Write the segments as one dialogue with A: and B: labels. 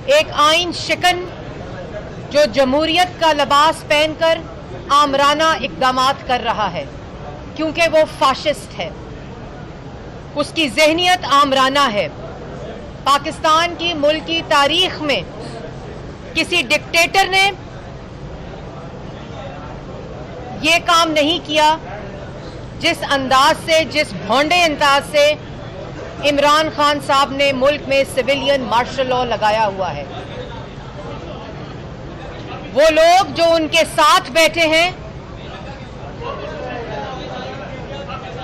A: एक आइन शिकन जो जमहूरियत का लिबास पहनकर आमराना इक़दामात कर रहा है, क्योंकि वो फाशिस्ट है, उसकी जहनियत आमराना है। पाकिस्तान की मुल्क की तारीख में किसी डिक्टेटर ने ये काम नहीं किया जिस अंदाज से, जिस भोंडे अंदाज से इमरान खान साहब ने मुल्क में सिविलियन मार्शल लॉ लगाया हुआ है। वो लोग जो उनके साथ बैठे हैं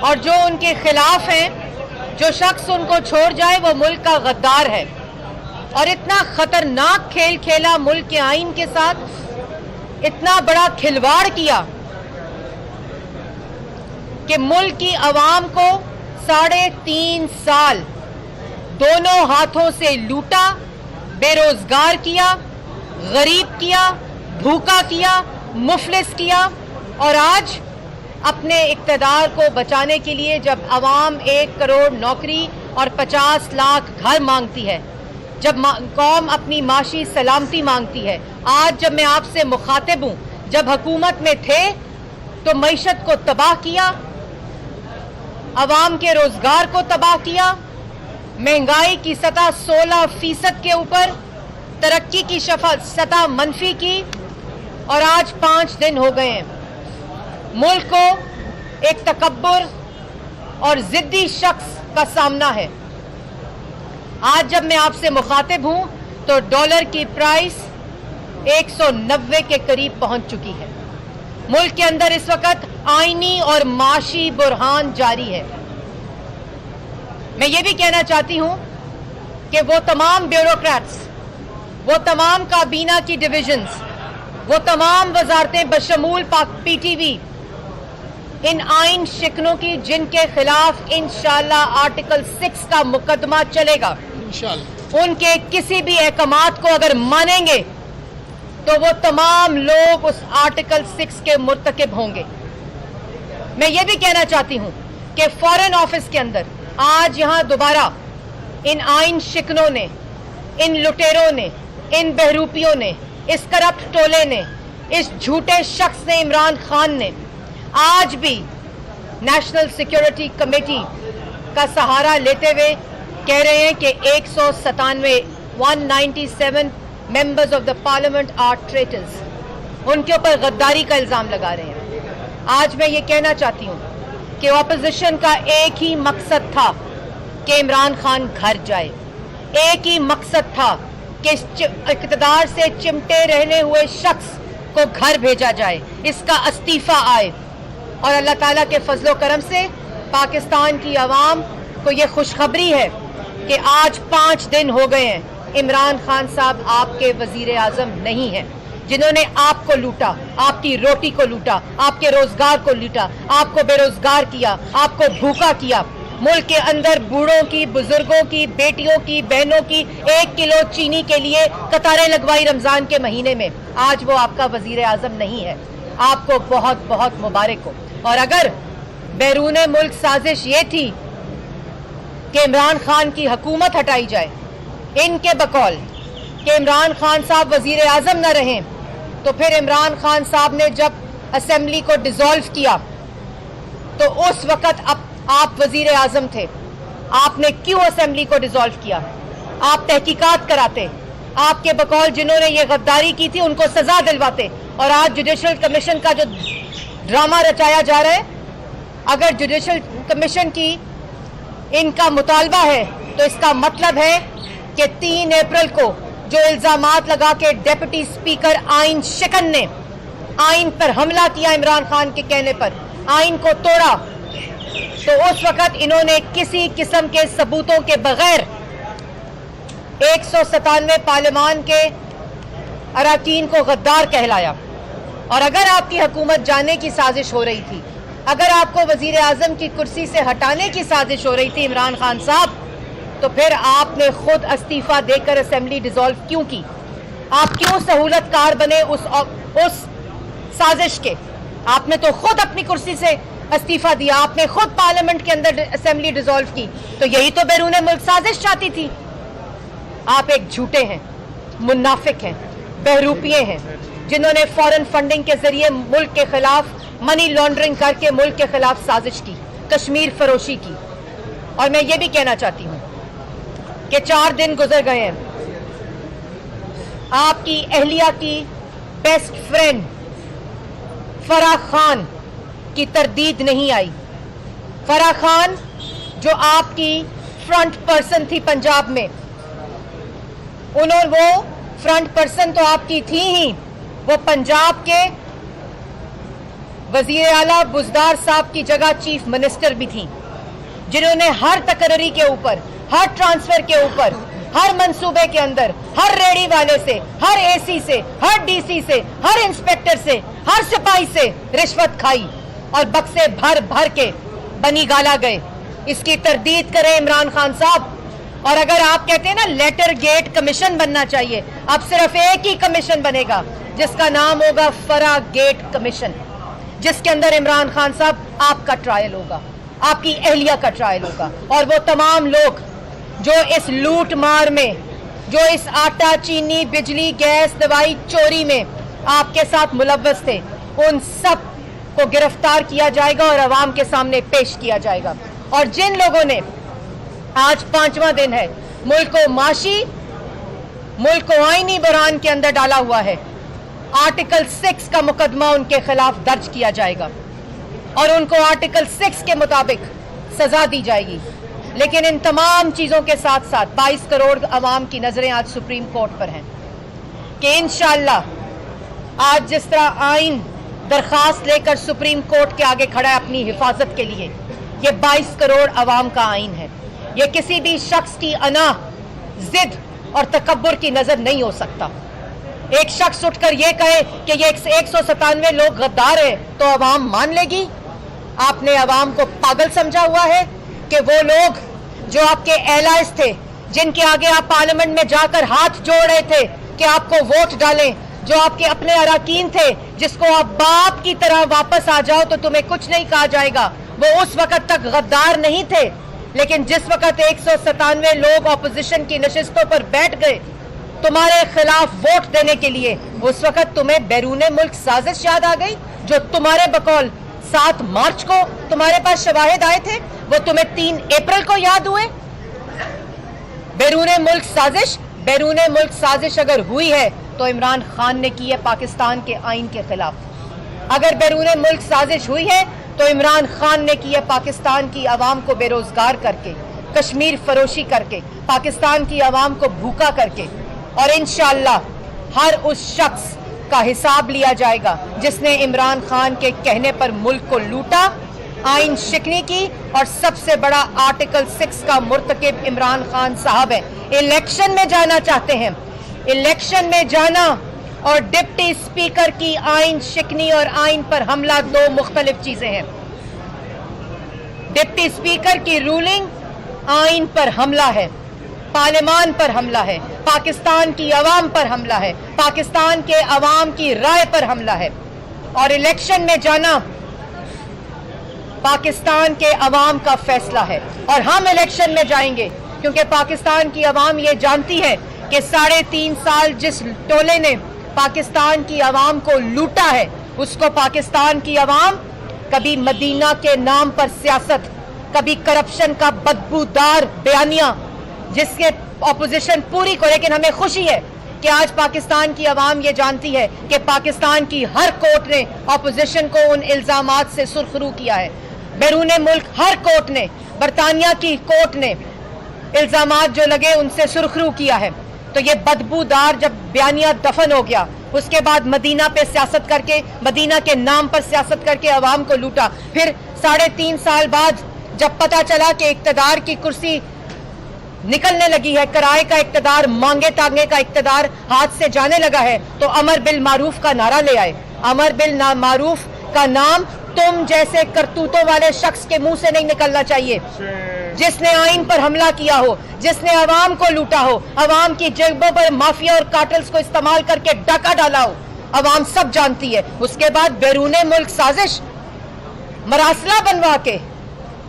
A: और जो उनके खिलाफ हैं, जो शख्स उनको छोड़ जाए वो मुल्क का गद्दार है। और इतना खतरनाक खेल खेला मुल्क के आइन के साथ, इतना बड़ा खिलवाड़ किया कि मुल्क की आवाम को 3.5 साल दोनों हाथों से लूटा, बेरोजगार किया, गरीब किया, भूखा किया, मुफलिस किया। और आज अपने इक़्तिदार को बचाने के लिए जब आवाम 1 करोड़ नौकरी और 50 लाख घर मांगती है, जब कौम अपनी माशी सलामती मांगती है, आज जब मैं आपसे मुखातिब हूँ, जब हुकूमत में थे तो मईशत को तबाह किया, अवाम के रोजगार को तबाह किया, महंगाई की सतह 16% के ऊपर, तरक्की की सतह मनफी की। और आज 5 दिन हो गए हैं, मुल्क को एक तकब्बुर और जिद्दी शख्स का सामना है। आज जब मैं आपसे मुखातिब हूं तो डॉलर की प्राइस 190 के करीब पहुंच चुकी है। मुल्क के अंदर इस वक्त आईनी और माशी बुरहान जारी है। मैं ये भी कहना चाहती हूं कि वो तमाम ब्यूरोक्रेट्स, वो तमाम काबीना की डिविजन्स, वो तमाम वजारतें बशमूल पीटीवी, इन आइन शिकनों की जिनके खिलाफ इंशाअल्लाह आर्टिकल 6 का मुकदमा चलेगा, इंशाअल्लाह उनके किसी भी अहकामात को अगर मानेंगे तो वो तमाम लोग उस आर्टिकल 6 के मुर्तकिब होंगे। मैं ये भी कहना चाहती हूं कि फॉरेन ऑफिस के अंदर आज यहां दोबारा इन आइन शिकनों ने, इन लुटेरों ने, इन बहरूपियों ने, इस करप्ट टोले ने, इस झूठे शख्स ने, इमरान खान ने आज भी नेशनल सिक्योरिटी कमेटी का सहारा लेते हुए कह रहे हैं कि 197 members of the parliament are traitors, उनके ऊपर गद्दारी का इल्जाम लगा रहे हैं। आज मैं ये कहना चाहती हूँ कि ऑपोजिशन का एक ही मकसद था कि इमरान खान घर जाए, एक ही मकसद था कि इक़्तिदार से चिमटे रहने हुए शख्स को घर भेजा जाए, इसका इस्तीफा आए। और अल्लाह ताला के फजलो करम से पाकिस्तान की आवाम को ये खुशखबरी है कि आज 5 दिन हो गए हैं इमरान खान साहब आपके वजीर आजम नहीं हैं, जिन्होंने आपको लूटा, आपकी रोटी को लूटा, आपके रोजगार को लूटा, आपको बेरोजगार किया, आपको भूखा किया। मुल्क के अंदर बूढ़ों की, बुजुर्गों की, बेटियों की, बहनों की 1 किलो चीनी के लिए कतारें लगवाई रमजान के महीने में। आज वो आपका वजीर आजम नहीं है। आपको बहुत बहुत मुबारक हो। और अगर बैरून मुल्क साजिश ये थी कि इमरान खान की हुकूमत हटाई जाए, इनके बकौल कि इमरान खान साहब वजीर आजम न रहें, तो फिर इमरान खान साहब ने जब असेंबली को डिसॉल्व किया तो उस वक्त आप वजीर आजम थे, आपने क्यों असेंबली को डिसॉल्व किया? आप तहकीकात कराते, आपके बकौल जिन्होंने ये गद्दारी की थी उनको सजा दिलवाते। और आज जुडिशल कमीशन का जो ड्रामा रचाया जा रहा है, अगर जुडिशल कमीशन की इनका मुतालबा है तो इसका मतलब है कि 3 अप्रैल को जो इल्जामात लगा के डिप्टी स्पीकर आइन शिकन ने आइन पर हमला किया, इमरान खान के कहने पर आइन को तोड़ा, तो उस वक्त इन्होंने किसी किस्म के सबूतों के बगैर 197 पार्लियामान के अरकान को गद्दार कहलाया। और अगर आपकी हुकूमत जाने की साजिश हो रही थी, अगर आपको वजीर आजम की कुर्सी से हटाने की साजिश हो रही थी इमरान खान साहब, तो फिर आपने खुद इस्तीफा देकर असेंबली डिसॉल्व क्यों की? आप क्यों सहूलतकार बने उस साजिश के? आपने तो खुद अपनी कुर्सी से इस्तीफा दिया, आपने खुद पार्लियामेंट के अंदर असेंबली डिसॉल्व की। तो यही तो बैरून मुल्क साजिश चाहती थी। आप एक झूठे हैं, मुनाफिक हैं, बहरूपिये हैं, जिन्होंने फॉरेन फंडिंग के जरिए मुल्क के खिलाफ मनी लॉन्ड्रिंग करके मुल्क के खिलाफ साजिश की, कश्मीर फरोशी की। और मैं ये भी कहना चाहती हूँ कि 4 दिन गुजर गए हैं, आपकी अहलिया की बेस्ट फ्रेंड फराह खान की तरदीद नहीं आई। फराह खान जो आपकी फ्रंट पर्सन थी पंजाब में, वो फ्रंट पर्सन तो आपकी थी ही, वो पंजाब के वजीर आला बुज़दार साहब की जगह चीफ मिनिस्टर भी थी, जिन्होंने हर तकरीरी के ऊपर, हर ट्रांसफर के ऊपर, हर मंसूबे के अंदर, हर रेडी वाले से, हर एसी से, हर डीसी से, हर इंस्पेक्टर से, हर सिपाही से रिश्वत खाई और बक्से भर भर के बनी गाला गए। इसकी तरदीद करें इमरान खान साहब। और अगर आप कहते हैं ना लेटर गेट कमीशन बनना चाहिए, अब सिर्फ एक ही कमीशन बनेगा जिसका नाम होगा फराह गेट कमीशन, जिसके अंदर इमरान खान साहब आपका ट्रायल होगा, आपकी अहलिया का ट्रायल होगा, और वो तमाम लोग जो इस लूट मार में, जो इस आटा चीनी बिजली गैस दवाई चोरी में आपके साथ मुलव्वस थे, उन सब को गिरफ्तार किया जाएगा और अवाम के सामने पेश किया जाएगा। और जिन लोगों ने आज 5वां दिन है, मुल्क को माशी, मुल्क को आईनी बहरान के अंदर डाला हुआ है, आर्टिकल 6 का मुकदमा उनके खिलाफ दर्ज किया जाएगा और उनको आर्टिकल 6 के मुताबिक सजा दी जाएगी। लेकिन इन तमाम चीजों के साथ साथ 22 करोड़ अवाम की नजरें आज सुप्रीम कोर्ट पर हैं कि इंशाअल्लाह आज जिस तरह आइन दरखास्त लेकर सुप्रीम कोर्ट के आगे खड़ा है अपनी हिफाजत के लिए, ये 22 करोड़ अवाम का आइन है। ये किसी भी शख्स की अना, जिद और तकब्बुर की नजर नहीं हो सकता। एक शख्स उठकर ये कहे कि ये 197 लोग गद्दार हैं तो अवाम मान लेगी? आपने अवाम को पागल समझा हुआ है कि वो लोग जो आपके एलाइज थे, जिनके आगे आप पार्लियामेंट में जाकर हाथ जोड़ रहे थे कि आपको वोट डालें, जो आपके अपने अराकीन थे, जिसको आप बाप की तरह वापस आ जाओ तो तुम्हें कुछ नहीं कहा जाएगा, वो उस वक्त तक गद्दार नहीं थे। लेकिन जिस वक्त 197 लोग ऑपोजिशन की नशिस्तों पर बैठ गए तुम्हारे खिलाफ वोट देने के लिए, उस वक्त तुम्हें बैरूने मुल्क साजिश याद आ गई, जो तुम्हारे बकौल 7 मार्च को तुम्हारे पास शवाहिद आए थे, वो तुम्हें 3 अप्रैल को याद हुए। बैरूने मुल्क साजिश अगर हुई है तो इमरान खान ने की है पाकिस्तान के आइन के खिलाफ। अगर बैरूने मुल्क साजिश हुई है तो इमरान खान ने की है पाकिस्तान की आवाम को बेरोजगार करके, कश्मीर फरोशी करके, पाकिस्तान की आवाम को भूखा करके। और इंशाअल्लाह हर उस शख्स का हिसाब लिया जाएगा जिसने इमरान खान के कहने पर मुल्क को लूटा, आइन शिकनी की, और सबसे बड़ा आर्टिकल 6 का मुर्तकिब इमरान खान साहब है। इलेक्शन में जाना चाहते हैं, इलेक्शन में जाना और डिप्टी स्पीकर की आइन शिकनी और आइन पर हमला 2 मुख्तलिफ चीजें हैं। डिप्टी स्पीकर की रूलिंग आइन पर हमला है, पार्लियामान पर हमला है, पाकिस्तान की अवाम पर हमला है, पाकिस्तान के अवाम की राय पर हमला है। और इलेक्शन में जाना पाकिस्तान के अवाम का फैसला है और हम इलेक्शन में जाएंगे क्योंकि पाकिस्तान की अवाम ये जानती है कि 3.5 साल जिस टोले ने पाकिस्तान की अवाम को लूटा है, उसको पाकिस्तान की अवाम कभी मदीना के नाम पर सियासत, कभी करप्शन का बदबूदार बयानिया, जिसके ऑपोजिशन पूरी को, लेकिन हमें खुशी है कि आज पाकिस्तान की अवाम ये जानती है कि पाकिस्तान की हर कोर्ट ने ऑपोजिशन को उन इल्जामात से सुरखरू किया है। बैरूने मुल्क हर कोर्ट ने, बरतानिया की कोर्ट ने इल्जामात जो लगे उनसे सुरखरू किया है। तो ये बदबूदार जब बयानिया दफन हो गया, उसके बाद मदीना पे सियासत करके, मदीना के नाम पर सियासत करके अवाम को लूटा। फिर 3.5 साल बाद जब पता चला कि इक्तदार की कुर्सी निकलने लगी है, किराए का इक्तदार, मांगे टांगे का इक्तदार हाथ से जाने लगा है, तो अमर बिल मारूफ का नारा ले आए। अमर बिल मारूफ का नाम तुम जैसे करतूतों वाले शख्स के मुंह से नहीं निकलना चाहिए, जिसने आइन पर हमला किया हो, जिसने अवाम को लूटा हो, अवाम की जेबों पर माफिया और कार्टल्स को इस्तेमाल करके डाका डाला हो, अवाम सब जानती है। उसके बाद बैरूने मुल्क साजिश, मरासला बनवा के,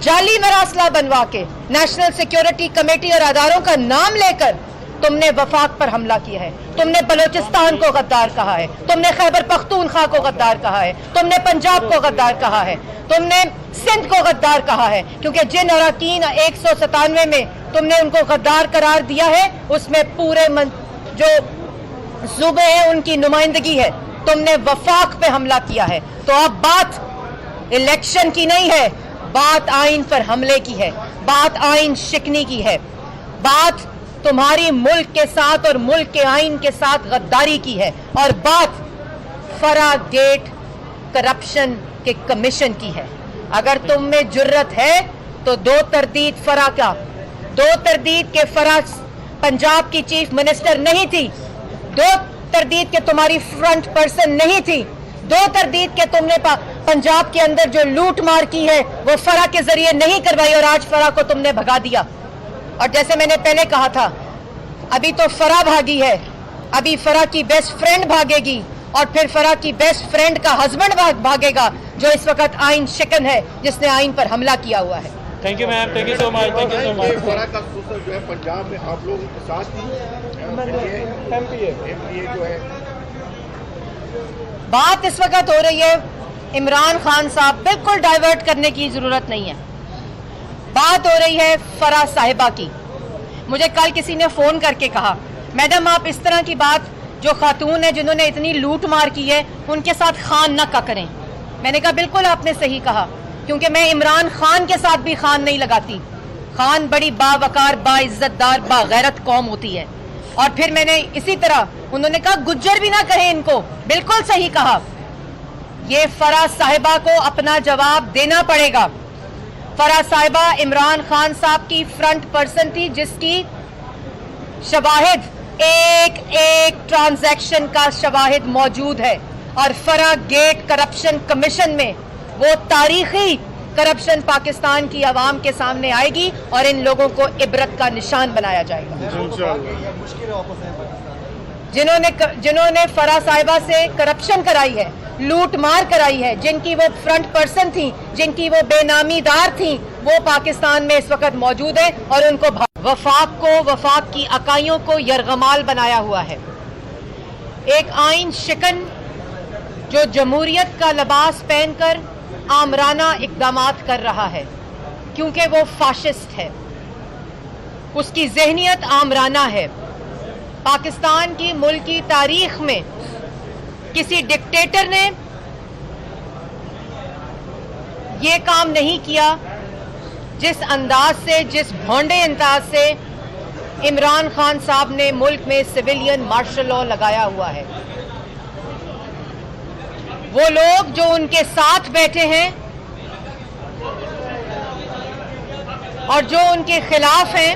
A: जाली मरासला बनवा के, नेशनल सिक्योरिटी कमेटी और अदारों का नाम लेकर تم نے وفاق پر حملہ کیا ہے, تم نے بلوچستان کو غدار کہا ہے, تم نے خیبر پختونخوا کو غدار کہا ہے, تم نے پنجاب کو غدار کہا ہے, تم نے سندھ کو غدار کہا ہے, کیونکہ جن اراکین 197 میں تم نے ان کو غدار قرار دیا ہے اس میں پورے جو صوبے ہیں ان کی نمائندگی ہے. تم نے وفاق پہ حملہ کیا ہے. تو اب بات الیکشن کی نہیں ہے, بات آئین پر حملے کی ہے, بات آئین شکنی کی ہے, بات تمہاری ملک کے ساتھ اور ملک کے آئین کے ساتھ غداری کی ہے, اور بات فرا گیٹ کرپشن کے کمیشن کی ہے. اگر تم میں جرت ہے تو دو تردید کے فرا پنجاب کی چیف منسٹر نہیں تھی, دو تردید کے تمہاری فرنٹ پرسن نہیں تھی, دو تردید کے تم نے پنجاب کے اندر جو لوٹ مار کی ہے وہ فرا کے ذریعے نہیں کروائی, اور آج فرا کو تم نے بھگا دیا. اور جیسے میں نے پہلے کہا تھا, ابھی تو فرا بھاگی ہے, ابھی فرا کی بیسٹ فرینڈ بھاگے گی, اور پھر فرا کی بیسٹ فرینڈ کا ہسبینڈ بھاگے گا جو اس وقت آئین شکن ہے, جس نے آئین پر حملہ کیا ہوا ہے.
B: Thank you ma'am, thank you so much, thank you so much.
C: فرا کا خصوصا جو ہے پنجاب میں آپ لوگوں کے ساتھ ہی جو ہے
A: بات اس وقت ہو رہی ہے عمران خان صاحب, بالکل ڈائیورٹ کرنے کی ضرورت نہیں ہے. بات ہو رہی ہے فرا صاحبہ کی. مجھے کل کسی نے فون کر کے کہا, میڈم آپ اس طرح کی بات جو خاتون ہیں جنہوں نے اتنی لوٹ مار کی ہے ان کے ساتھ خان نہ کا کریں. میں نے کہا بالکل آپ نے صحیح کہا, کیونکہ میں عمران خان کے ساتھ بھی خان نہیں لگاتی. خان بڑی باوقار, با عزت دار, با غیرت قوم ہوتی ہے. اور پھر میں نے اسی طرح, انہوں نے کہا گجر بھی نہ کہیں ان کو, بالکل صحیح کہا. یہ فرا صاحبہ کو اپنا جواب دینا پڑے گا. فرا صاحبہ عمران خان صاحب کی فرنٹ پرسن تھی, جس کی شواہد ایک ٹرانزیکشن کا شواہد موجود ہے, اور فرا گیٹ کرپشن کمیشن میں وہ تاریخی کرپشن پاکستان کی عوام کے سامنے آئے گی, اور ان لوگوں کو عبرت کا نشان بنایا جائے گا. جنہوں نے فرا صاحبہ سے کرپشن کرائی ہے, لوٹ مار کرائی ہے, جن کی وہ فرنٹ پرسن تھیں, جن کی وہ بے نامی دار تھیں, وہ پاکستان میں اس وقت موجود ہیں, اور ان کو وفاق کی اکائیوں کو یرغمال بنایا ہوا ہے. ایک آئین شکن جو جمہوریت کا لباس پہن کر آمرانہ اقدامات کر رہا ہے, کیونکہ وہ فاشسٹ ہے, اس کی ذہنیت آمرانہ ہے. پاکستان کی ملکی تاریخ میں کسی ڈکٹیٹر نے یہ کام نہیں کیا جس انداز سے, جس بھونڈے انداز سے عمران خان صاحب نے ملک میں سویلین مارشل لاء لگایا ہوا ہے. وہ لوگ جو ان کے ساتھ بیٹھے ہیں اور جو ان کے خلاف ہیں,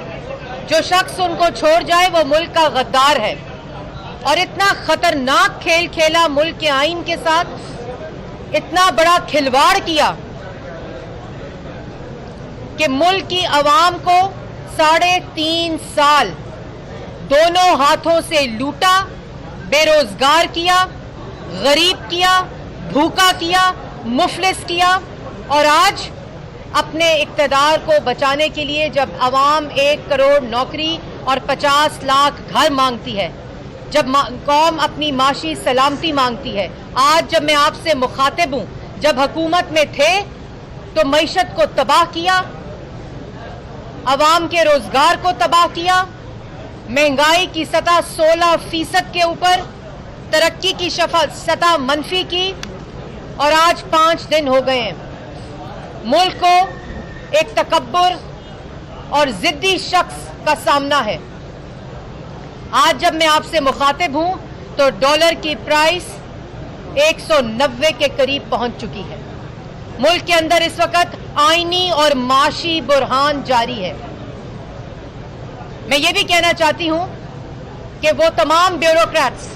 A: جو شخص ان کو چھوڑ جائے وہ ملک کا غدار ہے. اور اتنا خطرناک کھیل کھیلا ملک کے آئین کے ساتھ, اتنا بڑا کھلواڑ کیا کہ ملک کی عوام کو 3.5 سال دونوں ہاتھوں سے لوٹا, بے روزگار کیا, غریب کیا, بھوکا کیا, مفلس کیا. اور آج اپنے اقتدار کو بچانے کے لیے جب عوام 1 کروڑ نوکری اور 50 لاکھ گھر مانگتی ہے, جب قوم اپنی معاشی سلامتی مانگتی ہے, آج جب میں آپ سے مخاطب ہوں, جب حکومت میں تھے تو معیشت کو تباہ کیا, عوام کے روزگار کو تباہ کیا, مہنگائی کی سطح 16% کے اوپر, ترقی کی سطح منفی کی, اور آج 5 دن ہو گئے ہیں ملک کو ایک تکبر اور ضدی شخص کا سامنا ہے. آج جب میں آپ سے مخاطب ہوں تو ڈالر کی پرائس 190 کے قریب پہنچ چکی ہے. ملک کے اندر اس وقت آئینی اور معاشی بحران جاری ہے. میں یہ بھی کہنا چاہتی ہوں کہ وہ تمام بیوروکریٹس